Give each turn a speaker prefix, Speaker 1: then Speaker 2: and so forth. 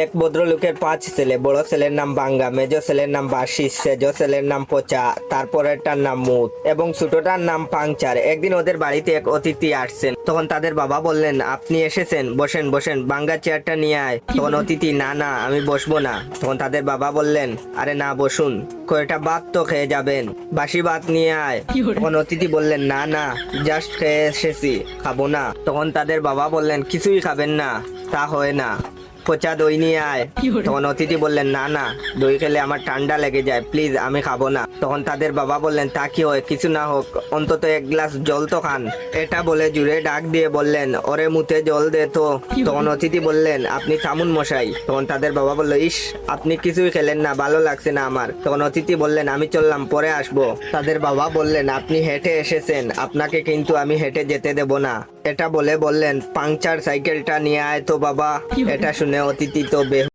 Speaker 1: এক ভদ্রলোকের 5 ছেলে। বড় ছেলের নাম বাঙ্গা, মেজ ছেলের নাম বাসি, সেজ ছেলের নাম পচা, তারপরেরটার নাম মুত এবং ছোটটার নাম পাংচার। একদিন ওদের বাড়িতে এক অতিথি আসছেন। তখন তাদের বাবা বললেন, আপনি এসেছেন, বসেন বসেন, বাঙ্গা চেয়ারটা নিয়ে আয়। তখন অতিথি, না না আমি বসবো না। তখন তাদের বাবা বললেন, আরে না বসুন, কয়টা ভাত তো খেয়ে যাবেন, বাসি ভাত নিয়ে আয়। তখন অতিথি বললেন, না না জাস্ট খেয়ে এসেছি, খাবো না। তখন তাদের বাবা বললেন, কিছুই খাবেন না, তা হয় না, পচা দই নিয়ে আয়। তখন অতিথি বললেন, না না দই খেলে আমার ঠান্ডা লেগে যায়, প্লিজ আমি খাবো না। তখন তাদের বাবা বললেন, তা কি হয়, কিছু না হোক অন্তত এক গ্লাস জল তো খান। এটা বলে জুড়ে ডাক দিয়ে বললেন, ওরে মুতে জল দে তো। তখন অতিথি বললেন, আপনি থামুন মশাই। তখন তাদের বাবা বলল, ইস আপনি কিছুই খেলেন না, ভালো লাগছে না আমার। তখন অতিথি বললেন, আমি চললাম, পরে আসবো। তাদের বাবা বললেন, আপনি হেঁটে এসেছেন, আপনাকে কিন্তু আমি হেঁটে যেতে দেব না। এটা বলে বললেন, পাংচার সাইকেলটা নিয়ে আয় তো বাবা। এটা শুনে অতিথি তো